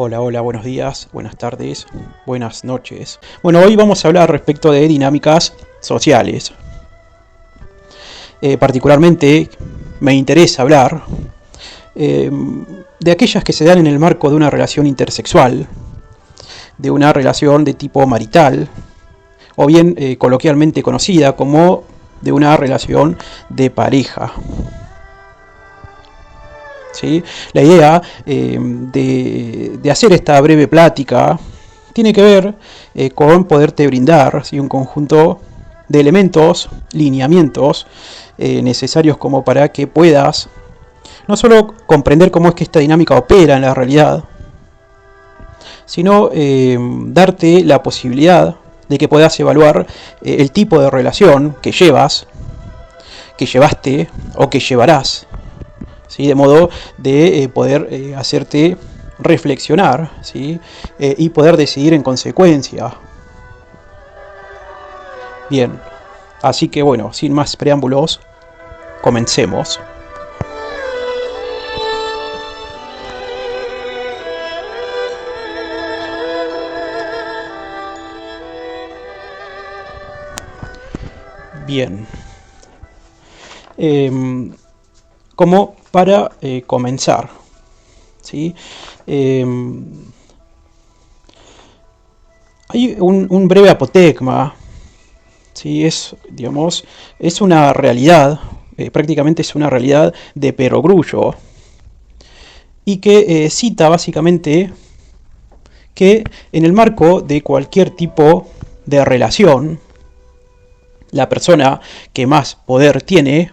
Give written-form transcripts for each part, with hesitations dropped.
Hola, hola, buenos días, buenas tardes, buenas noches. Bueno, hoy vamos a hablar respecto de dinámicas sociales. Particularmente me interesa hablar de aquellas que se dan en el marco de una relación intersexual, de una relación de tipo marital, o bien coloquialmente conocida como de una relación de pareja. ¿Sí? La idea de hacer esta breve plática tiene que ver con poderte brindar, ¿sí?, un conjunto de elementos, lineamientos necesarios como para que puedas no solo comprender cómo es que esta dinámica opera en la realidad, sino darte la posibilidad de que puedas evaluar el tipo de relación que llevas, que llevaste o que llevarás. ¿Sí? De modo de poder hacerte reflexionar, ¿sí? Y poder decidir en consecuencia. Bien, así que bueno, sin más preámbulos, comencemos. Bien. Como para comenzar, ¿sí? Hay un breve apotegma, ¿sí? Es una realidad, prácticamente es una realidad de perogrullo, y que cita básicamente que en el marco de cualquier tipo de relación, la persona que más poder tiene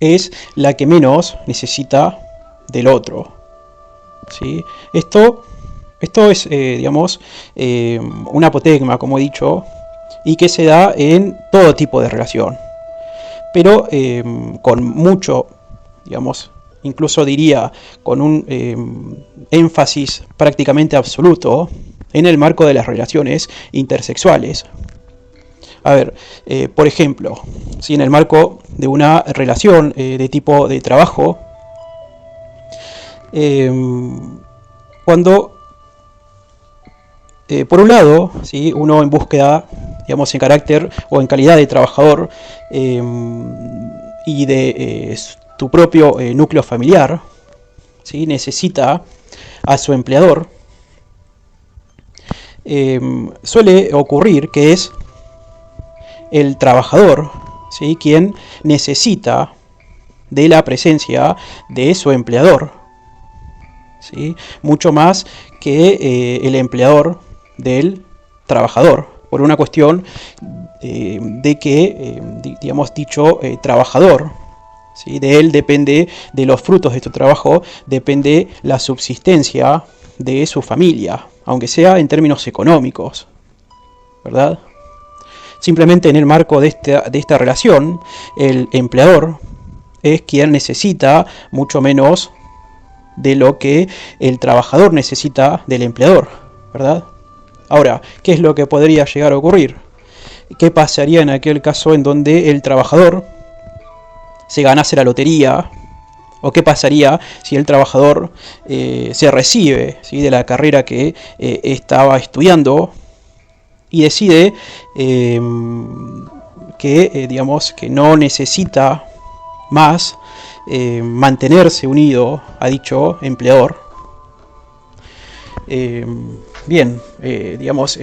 es la que menos necesita del otro. ¿Sí? Esto es, un apotegma, como he dicho, y que se da en todo tipo de relación, pero con mucho, incluso diría, con un énfasis prácticamente absoluto en el marco de las relaciones intersexuales. A ver, por ejemplo, si en el marco de una relación de tipo de trabajo, cuando, por un lado, ¿sí?, uno en búsqueda, en carácter o en calidad de trabajador y de tu propio núcleo familiar, ¿sí?, necesita a su empleador, suele ocurrir que es el trabajador, ¿sí?, quien necesita de la presencia de su empleador, ¿sí?, mucho más que el empleador del trabajador, por una cuestión de que, dicho trabajador, ¿sí?, de él depende, de los frutos de su trabajo, depende la subsistencia de su familia, aunque sea en términos económicos, ¿verdad? Simplemente en el marco de esta relación, el empleador es quien necesita mucho menos de lo que el trabajador necesita del empleador, ¿verdad? Ahora, ¿qué es lo que podría llegar a ocurrir? ¿Qué pasaría en aquel caso en donde el trabajador se ganase la lotería? ¿O qué pasaría si el trabajador se recibe, ¿sí?, de la carrera que estaba estudiando y decide que no necesita más mantenerse unido a dicho empleador? El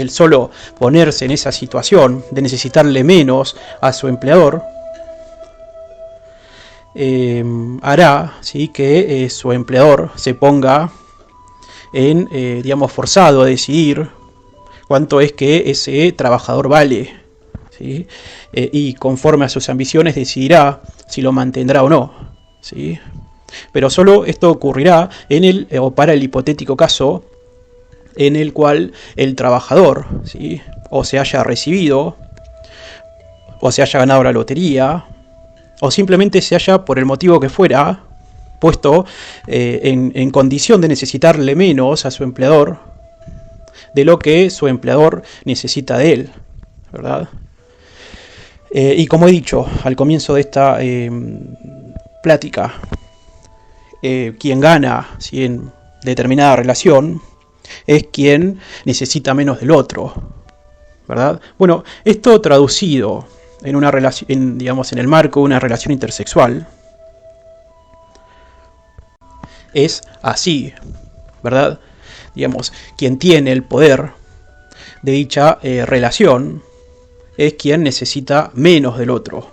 solo ponerse en esa situación de necesitarle menos a su empleador hará, ¿sí?, que su empleador se ponga forzado a decidir cuánto es que ese trabajador vale, ¿sí? Y conforme a sus ambiciones decidirá si lo mantendrá o no, ¿sí? Pero solo esto ocurrirá para el hipotético caso en el cual el trabajador, ¿sí?, o se haya recibido, o se haya ganado la lotería, o simplemente se haya, por el motivo que fuera, puesto en condición de necesitarle menos a su empleador de lo que su empleador necesita de él, ¿verdad? Y como he dicho al comienzo de esta plática, quien gana, ¿sí?, en determinada relación es quien necesita menos del otro, ¿verdad? Bueno, esto traducido en una relación, digamos, en el marco de una relación intersexual, es así, ¿verdad? Digamos, quien tiene el poder de dicha relación es quien necesita menos del otro.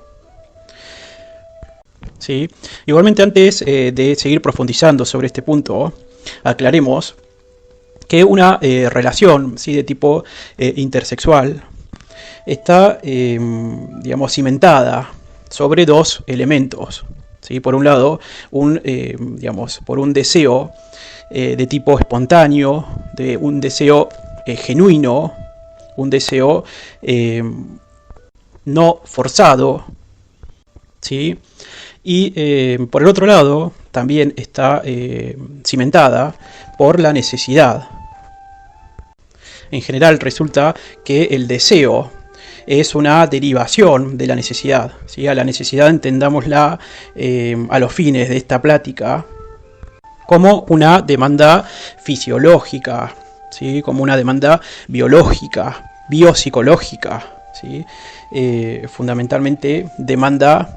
¿Sí? Igualmente, antes de seguir profundizando sobre este punto, aclaremos que una relación, ¿sí?, de tipo intersexual está, digamos, cimentada sobre dos elementos. ¿Sí? Por un lado, digamos, por un deseo de tipo espontáneo, de un deseo genuino, un deseo no forzado, ¿sí? Y por el otro lado, también está cimentada por la necesidad. En general resulta que el deseo es una derivación de la necesidad, ¿sí? A la necesidad entendámosla a los fines de esta plática como una demanda fisiológica, ¿sí? Como una demanda biológica, biopsicológica, ¿sí? Fundamentalmente demanda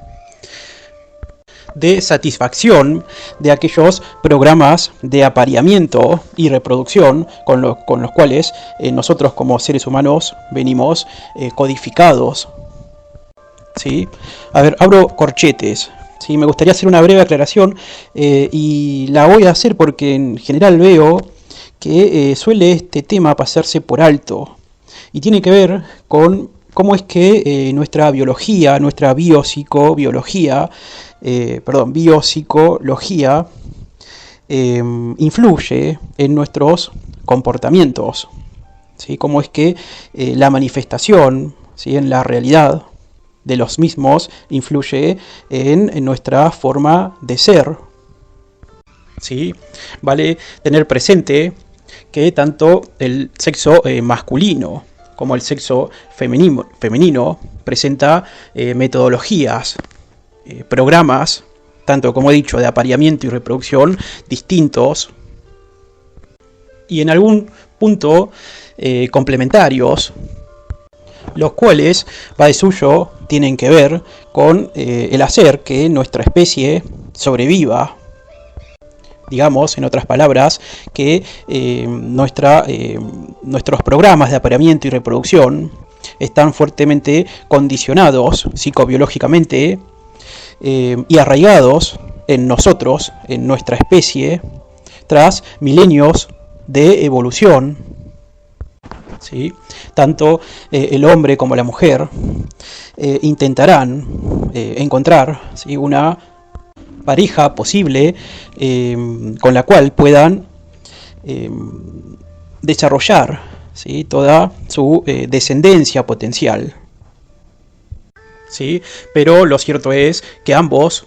de satisfacción de aquellos programas de apareamiento y reproducción con los cuales nosotros como seres humanos venimos codificados. ¿Sí? A ver, abro corchetes. ¿Sí? Me gustaría hacer una breve aclaración y la voy a hacer porque en general veo que suele este tema pasarse por alto y tiene que ver con cómo es que nuestra biología, nuestra biopsicología influye en nuestros comportamientos, ¿sí? Cómo es que la manifestación, ¿sí?, en la realidad de los mismos influye en nuestra forma de ser, ¿sí? Vale tener presente que tanto el sexo masculino como el sexo femenino presenta metodologías, programas, tanto como he dicho, de apareamiento y reproducción distintos y en algún punto complementarios, los cuales, va de suyo, tienen que ver con el hacer que nuestra especie sobreviva. Digamos, en otras palabras, que nuestros programas de apareamiento y reproducción están fuertemente condicionados psicobiológicamente y arraigados en nosotros, en nuestra especie, tras milenios de evolución. ¿Sí? Tanto el hombre como la mujer intentarán encontrar, ¿sí?, una pareja posible con la cual puedan desarrollar, ¿sí?, toda su descendencia potencial. ¿Sí? Pero lo cierto es que ambos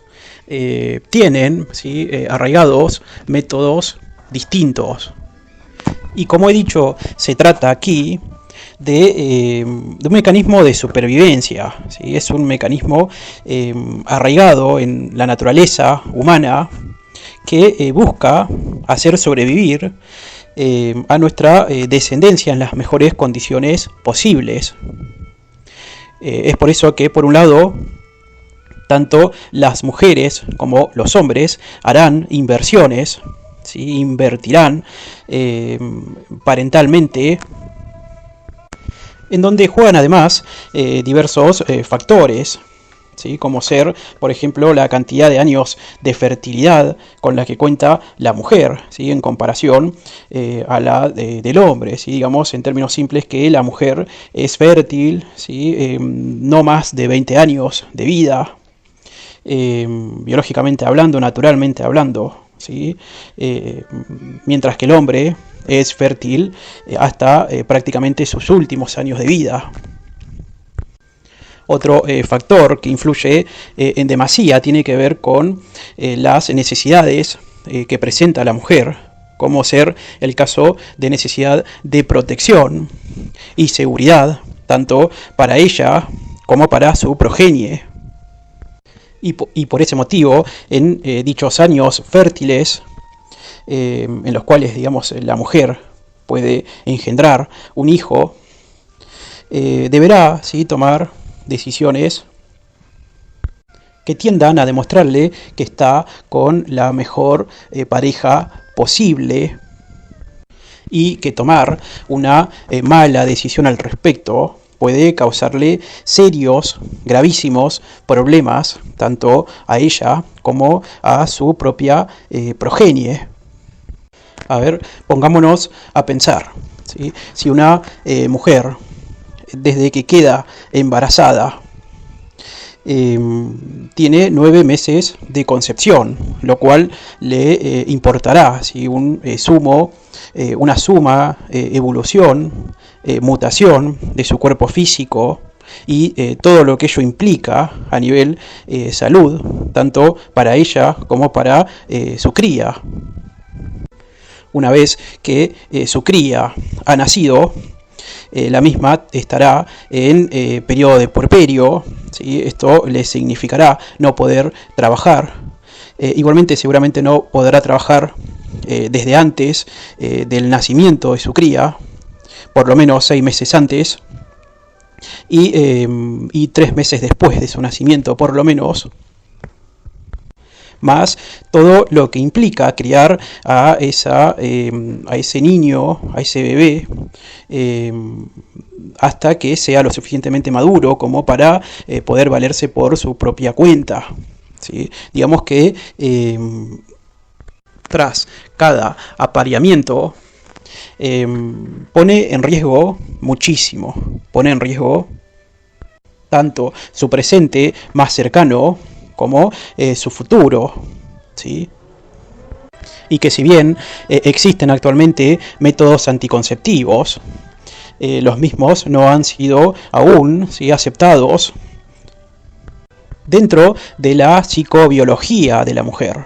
tienen, ¿sí?, arraigados métodos distintos. Y como he dicho, se trata aquí de un mecanismo de supervivencia, ¿sí? Es un mecanismo arraigado en la naturaleza humana que busca hacer sobrevivir a nuestra descendencia en las mejores condiciones posibles. Es por eso que, por un lado, tanto las mujeres como los hombres harán inversiones, ¿sí?, invertirán parentalmente, en donde juegan además diversos factores, ¿sí?, como ser, por ejemplo, la cantidad de años de fertilidad con la que cuenta la mujer, ¿sí?, en comparación a la del hombre, ¿sí?, digamos en términos simples que la mujer es fértil, ¿sí?, no más de 20 años de vida, biológicamente hablando, naturalmente hablando, ¿sí?, mientras que el hombre es fértil hasta prácticamente sus últimos años de vida. Otro factor que influye en demasía tiene que ver con las necesidades que presenta la mujer, como ser el caso de necesidad de protección y seguridad, tanto para ella como para su progenie. Y por ese motivo, en dichos años fértiles, en los cuales, digamos, la mujer puede engendrar un hijo, deberá, ¿sí?, tomar decisiones que tiendan a demostrarle que está con la mejor pareja posible, y que tomar una mala decisión al respecto puede causarle serios, gravísimos problemas tanto a ella como a su propia progenie. A ver, pongámonos a pensar, ¿sí? Si una mujer, desde que queda embarazada, tiene 9 meses de concepción, lo cual le importará si una suma evolución, mutación de su cuerpo físico y todo lo que ello implica a nivel salud, tanto para ella como para su cría. Una vez que su cría ha nacido, la misma estará en periodo de puerperio, ¿sí? Esto le significará no poder trabajar. Igualmente seguramente no podrá trabajar desde antes del nacimiento de su cría, por lo menos 6 meses antes, y 3 meses después de su nacimiento, por lo menos, más todo lo que implica criar a ese niño, a ese bebé, hasta que sea lo suficientemente maduro como para poder valerse por su propia cuenta, ¿sí? Digamos que tras cada apareamiento pone en riesgo muchísimo, pone en riesgo tanto su presente más cercano como su futuro, ¿sí? Y que si bien existen actualmente métodos anticonceptivos, los mismos no han sido aún, ¿sí?, aceptados dentro de la psicobiología de la mujer.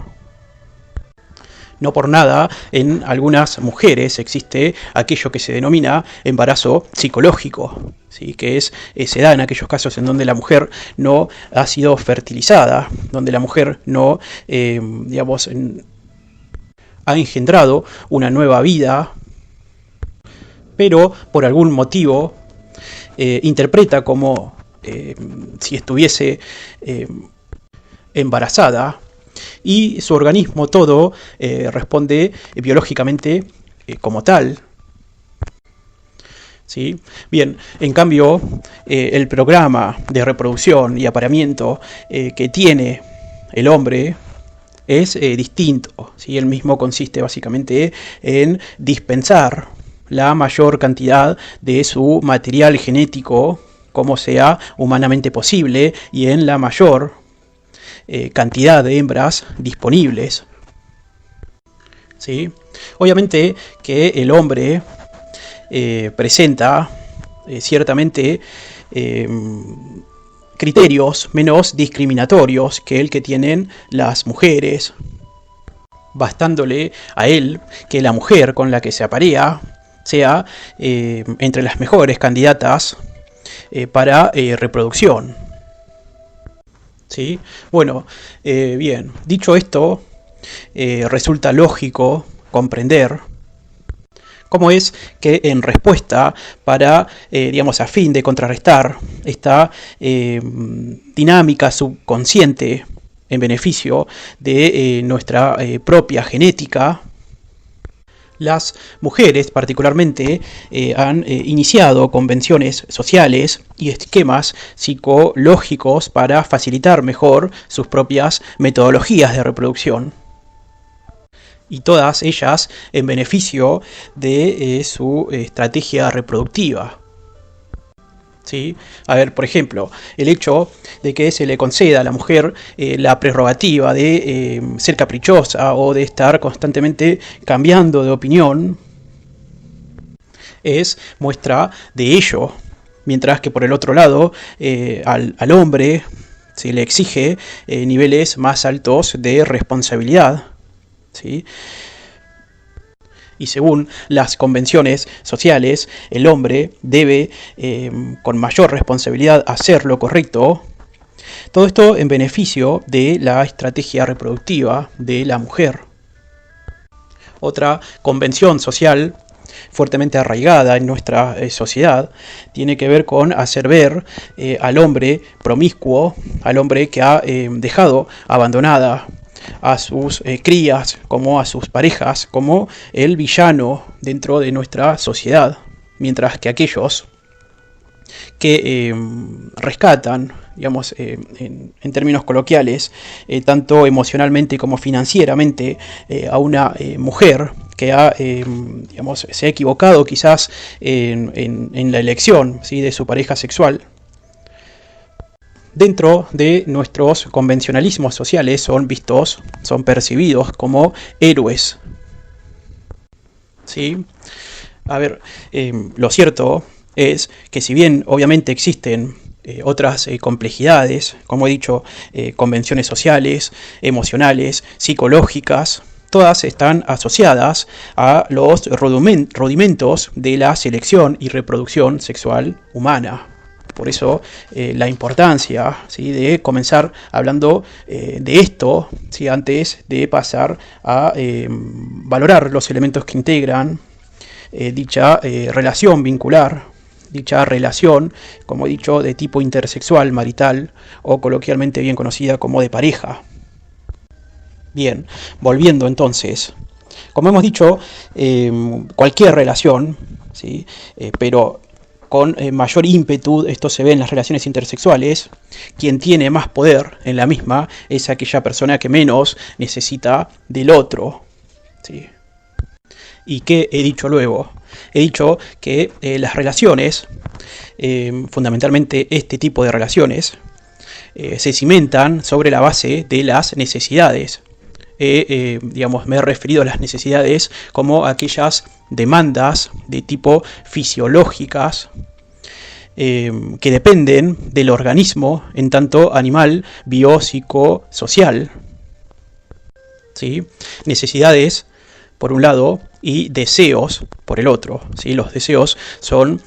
No por nada, en algunas mujeres existe aquello que se denomina embarazo psicológico, ¿sí?, que se da en aquellos casos en donde la mujer no ha sido fertilizada, donde la mujer no, ha engendrado una nueva vida, pero por algún motivo interpreta como si estuviese embarazada, y su organismo todo responde biológicamente como tal, ¿sí? Bien, en cambio, el programa de reproducción y apareamiento que tiene el hombre es distinto, ¿sí? El mismo consiste básicamente en dispensar la mayor cantidad de su material genético como sea humanamente posible y en la mayor cantidad de hembras disponibles, ¿sí? Obviamente que el hombre presenta ciertamente criterios menos discriminatorios que el que tienen las mujeres, bastándole a él que la mujer con la que se aparea sea entre las mejores candidatas para reproducción, ¿sí? Bueno, bien, dicho esto, resulta lógico comprender cómo es que en respuesta para, a fin de contrarrestar esta dinámica subconsciente en beneficio de nuestra propia genética, las mujeres particularmente han iniciado convenciones sociales y esquemas psicológicos para facilitar mejor sus propias metodologías de reproducción. Y todas ellas en beneficio de su estrategia reproductiva, ¿sí? A ver, por ejemplo, el hecho de que se le conceda a la mujer la prerrogativa de ser caprichosa o de estar constantemente cambiando de opinión es muestra de ello, mientras que por el otro lado al hombre se le exige niveles más altos de responsabilidad, ¿sí? Y según las convenciones sociales, el hombre debe con mayor responsabilidad hacer lo correcto. Todo esto en beneficio de la estrategia reproductiva de la mujer. Otra convención social fuertemente arraigada en nuestra sociedad, tiene que ver con hacer ver al hombre promiscuo, al hombre que ha dejado abandonada a sus crías, como a sus parejas, como el villano dentro de nuestra sociedad, mientras que aquellos que rescatan, digamos, en términos coloquiales, tanto emocionalmente como financieramente, a una mujer que digamos, se ha equivocado quizás en la elección, ¿sí?, de su pareja sexual. Dentro de nuestros convencionalismos sociales son vistos, son percibidos como héroes, ¿sí? A ver, lo cierto es que si bien obviamente existen otras complejidades, como he dicho, convenciones sociales, emocionales, psicológicas, todas están asociadas a los rudimentos de la selección y reproducción sexual humana. Por eso la importancia, ¿sí?, de comenzar hablando de esto, ¿sí?, antes de pasar a valorar los elementos que integran dicha relación vincular, dicha relación, como he dicho, de tipo intersexual, marital, o coloquialmente bien conocida como de pareja. Bien, volviendo entonces, como hemos dicho, cualquier relación, ¿sí?, pero con mayor ímpetu, esto se ve en las relaciones intersexuales, quien tiene más poder en la misma es aquella persona que menos necesita del otro, ¿sí? ¿Y qué he dicho luego? He dicho que las relaciones, fundamentalmente este tipo de relaciones, se cimentan sobre la base de las necesidades. Digamos, me he referido a las necesidades como aquellas demandas de tipo fisiológicas que dependen del organismo en tanto animal biopsicosocial, ¿sí? Necesidades por un lado y deseos por el otro, ¿sí? Los deseos son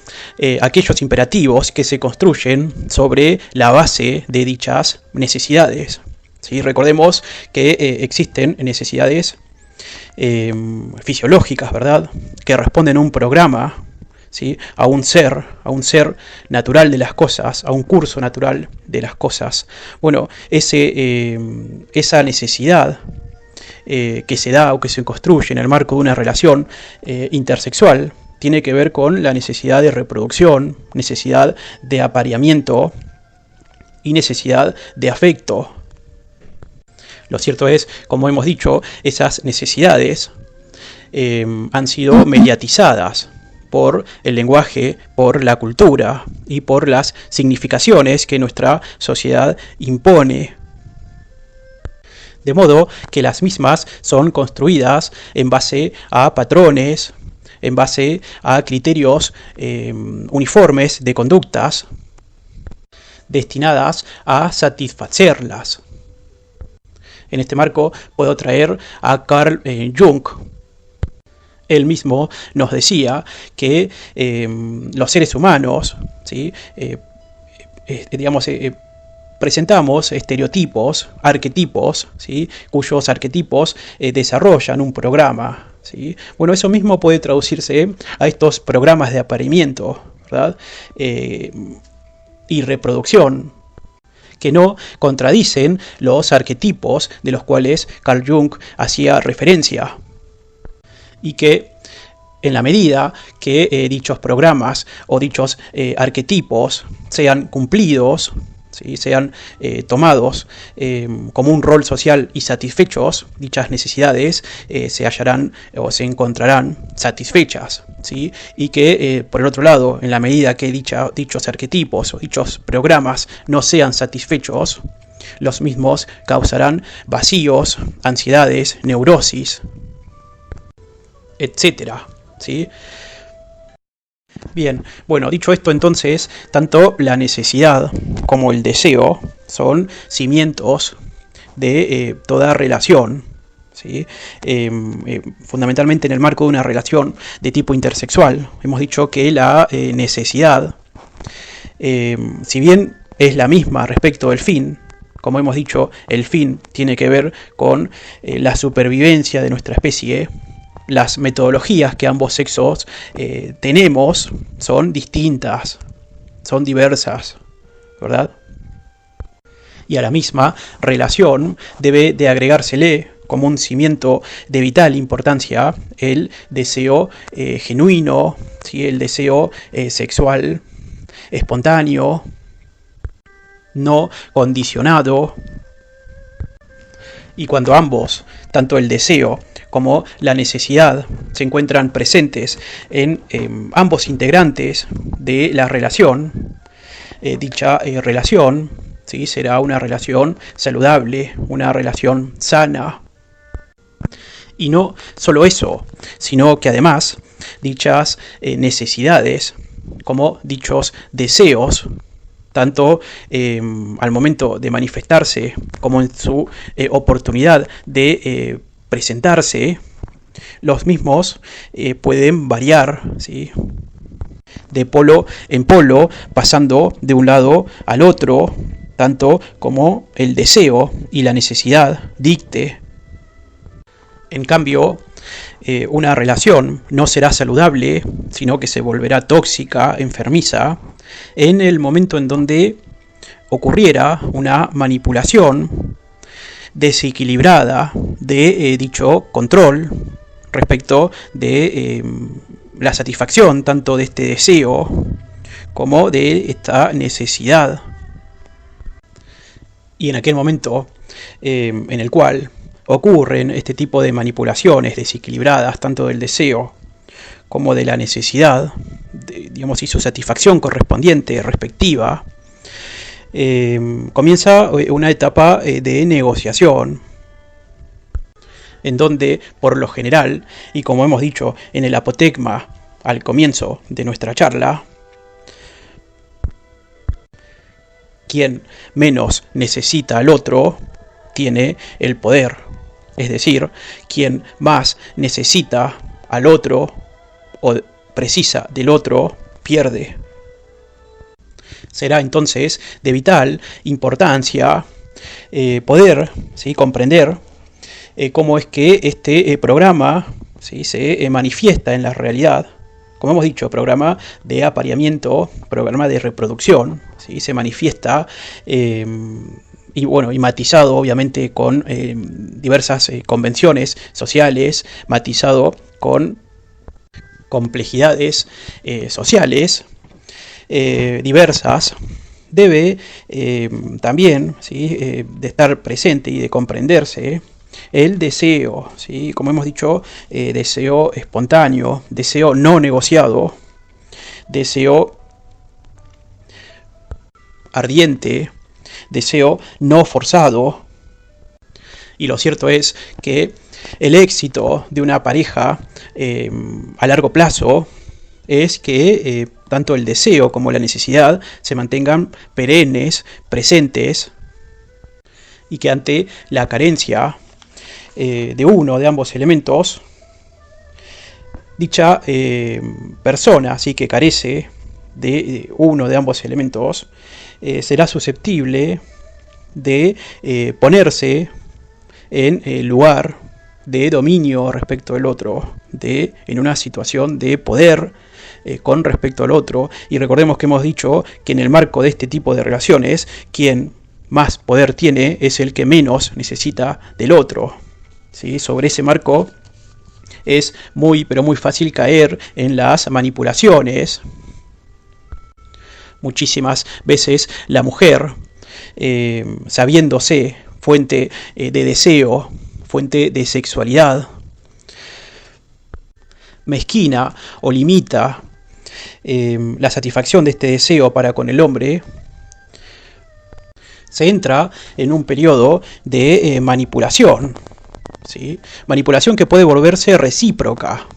aquellos imperativos que se construyen sobre la base de dichas necesidades, ¿sí? Recordemos que existen necesidades fisiológicas, ¿verdad?, que responden a un programa, ¿sí?, a un ser natural de las cosas, a un curso natural de las cosas. Bueno, esa necesidad que se da o que se construye en el marco de una relación intersexual tiene que ver con la necesidad de reproducción, necesidad de apareamiento y necesidad de afecto. Lo cierto es, como hemos dicho, esas necesidades han sido mediatizadas por el lenguaje, por la cultura y por las significaciones que nuestra sociedad impone. De modo que las mismas son construidas en base a patrones, en base a criterios uniformes de conductas destinadas a satisfacerlas. En este marco puedo traer a Carl Jung. Él mismo nos decía que los seres humanos, ¿sí?, digamos, presentamos estereotipos, arquetipos, ¿sí?, cuyos arquetipos desarrollan un programa, ¿sí? Bueno, eso mismo puede traducirse a estos programas de apareamiento, ¿verdad?, y reproducción, que no contradicen los arquetipos de los cuales Carl Jung hacía referencia, y que en la medida que dichos programas o dichos arquetipos sean cumplidos, ¿sí?, sean tomados como un rol social y satisfechos, dichas necesidades se hallarán o se encontrarán satisfechas, ¿sí? Y que por el otro lado, en la medida que dichos arquetipos o dichos programas no sean satisfechos, los mismos causarán vacíos, ansiedades, neurosis, etcétera, ¿sí? Bien, bueno, dicho esto, entonces, tanto la necesidad como el deseo son cimientos de toda relación, ¿sí? Fundamentalmente en el marco de una relación de tipo intersexual. Hemos dicho que la necesidad, si bien es la misma respecto del fin, como hemos dicho, el fin tiene que ver con la supervivencia de nuestra especie, las metodologías que ambos sexos tenemos son distintas, son diversas, ¿verdad? Y a la misma relación debe de agregársele como un cimiento de vital importancia el deseo genuino, ¿sí? El deseo sexual espontáneo, no condicionado. Y cuando ambos, tanto el deseo como la necesidad, se encuentran presentes en ambos integrantes de la relación, dicha relación, ¿sí? Será una relación saludable, una relación sana. Y no solo eso, sino que además dichas necesidades, como dichos deseos, tanto al momento de manifestarse como en su oportunidad de presentarse, los mismos pueden variar, ¿sí? De polo en polo, pasando de un lado al otro, tanto como el deseo y la necesidad dicte. En cambio, una relación no será saludable, sino que se volverá tóxica, enfermiza, en el momento en donde ocurriera una manipulación desequilibrada de dicho control respecto de la satisfacción tanto de este deseo como de esta necesidad. Y en aquel momento en el cual ocurren este tipo de manipulaciones desequilibradas tanto del deseo como de la necesidad, digamos, y su satisfacción correspondiente, respectiva, comienza una etapa de negociación, en donde, por lo general, y como hemos dicho en el apotegma al comienzo de nuestra charla, quien menos necesita al otro tiene el poder. Es decir, quien más necesita al otro o precisa del otro, pierde. Será entonces de vital importancia poder, ¿sí?, comprender cómo es que este programa, ¿sí?, se manifiesta en la realidad. Como hemos dicho, programa de apareamiento, programa de reproducción, ¿sí?, se manifiesta y matizado obviamente con diversas convenciones sociales, matizado con complejidades sociales diversas, debe también, ¿sí?, de estar presente y de comprenderse el deseo, ¿sí?, como hemos dicho, deseo espontáneo, deseo no negociado, deseo ardiente, deseo no forzado. Y lo cierto es que el éxito de una pareja a largo plazo es que tanto el deseo como la necesidad se mantengan perennes, presentes, y que ante la carencia de uno de ambos elementos, dicha persona, ¿sí?, que carece de uno de ambos elementos, será susceptible de ponerse en lugar de dominio respecto al otro, en una situación de poder con respecto al otro. Y recordemos que hemos dicho que en el marco de este tipo de relaciones, quien más poder tiene es el que menos necesita del otro, ¿sí? Sobre ese marco es muy, pero muy fácil caer en las manipulaciones. Muchísimas veces la mujer, sabiéndose fuente de deseo, fuente de sexualidad, mezquina o limita la satisfacción de este deseo para con el hombre, se entra en un periodo de manipulación, ¿sí? Manipulación que puede volverse recíproca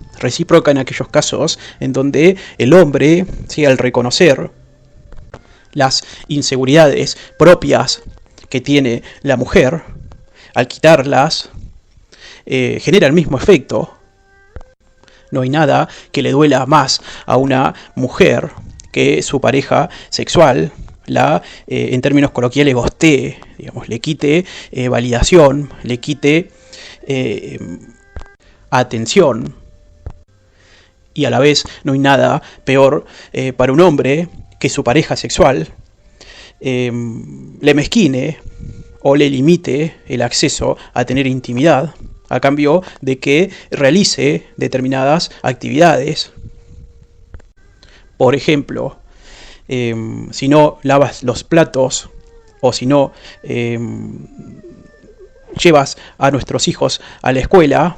en aquellos casos en donde el hombre, ¿sí?, al reconocer las inseguridades propias que tiene la mujer, al quitarlas, genera el mismo efecto. No hay nada que le duela más a una mujer que su pareja sexual la, en términos coloquiales, gostee, digamos, le quite validación, le quite atención. Y a la vez no hay nada peor para un hombre que su pareja sexual le mezquine o le limite el acceso a tener intimidad a cambio de que realice determinadas actividades. Por ejemplo, si no lavas los platos o si no llevas a nuestros hijos a la escuela,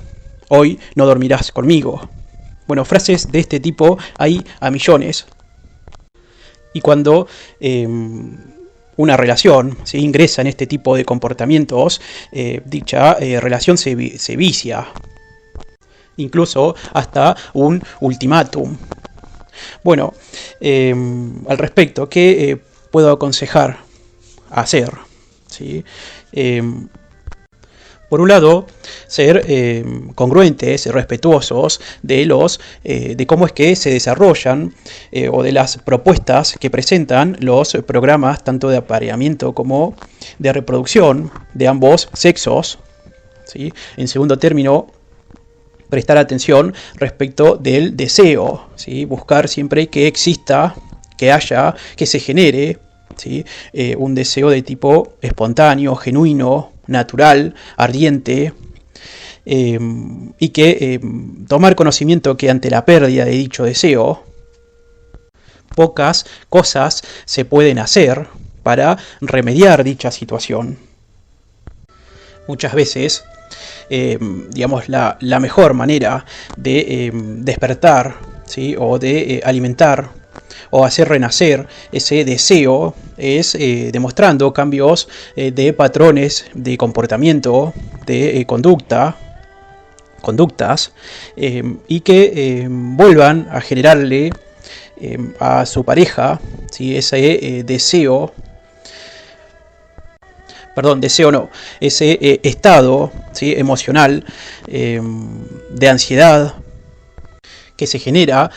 hoy no dormirás conmigo. Bueno, frases de este tipo hay a millones. Y cuando una relación se ingresa en este tipo de comportamientos, dicha relación se vicia, incluso hasta un ultimátum. Bueno, al respecto, ¿qué puedo aconsejar hacer? ¿Sí? Por un lado, ser congruentes, respetuosos de cómo es que se desarrollan o de las propuestas que presentan los programas tanto de apareamiento como de reproducción de ambos sexos. ¿Sí? En segundo término, prestar atención respecto del deseo, ¿sí? Buscar siempre que exista, que haya, que se genere, ¿sí? Un deseo de tipo espontáneo, genuino, natural, ardiente, y que tomar conocimiento que ante la pérdida de dicho deseo, pocas cosas se pueden hacer para remediar dicha situación. Muchas veces, digamos, la mejor manera de despertar, ¿sí? O de alimentar o hacer renacer ese deseo es demostrando cambios de patrones de comportamiento, de conductas, y que vuelvan a generarle a su pareja, ¿sí? Ese ese estado, ¿sí? Emocional de ansiedad que se genera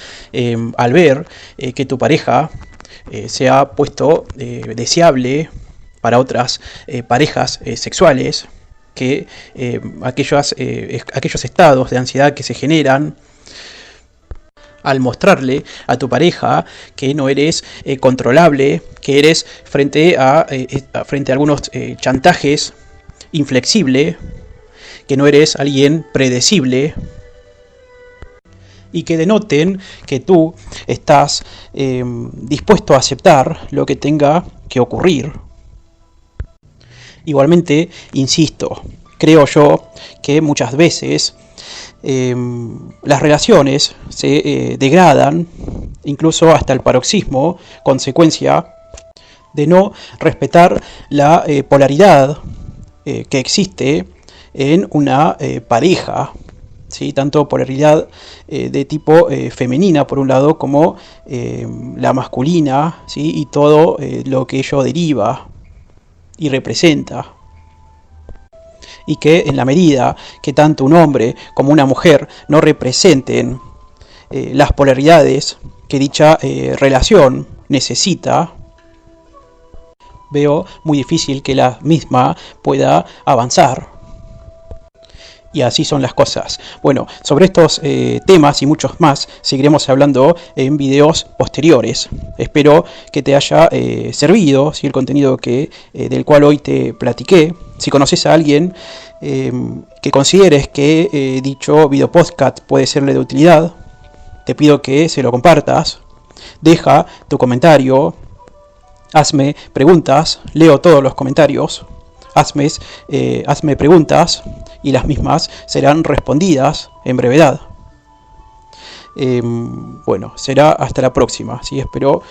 al ver que tu pareja se ha puesto deseable para otras parejas sexuales, que aquellos estados de ansiedad que se generan al mostrarle a tu pareja que no eres controlable, que eres frente a algunos chantajes inflexible, que no eres alguien predecible, y que denoten que tú estás dispuesto a aceptar lo que tenga que ocurrir. Igualmente, insisto, creo yo que muchas veces las relaciones se degradan, incluso hasta el paroxismo, consecuencia de no respetar la polaridad que existe en una pareja. ¿Sí? Tanto polaridad de tipo femenina por un lado como la masculina, ¿sí? Y todo lo que ello deriva y representa. Y que en la medida que tanto un hombre como una mujer no representen las polaridades que dicha relación necesita, veo muy difícil que la misma pueda avanzar. Y así son las cosas. Bueno, sobre estos temas y muchos más seguiremos hablando en videos posteriores. Espero que te haya servido, ¿sí? El contenido del cual hoy te platiqué. Si conoces a alguien que consideres que dicho video podcast puede serle de utilidad, te pido que se lo compartas. Deja tu comentario. Hazme preguntas. Leo todos los comentarios. Hazme preguntas y las mismas serán respondidas en brevedad. Bueno, será hasta la próxima. ¿Sí? Espero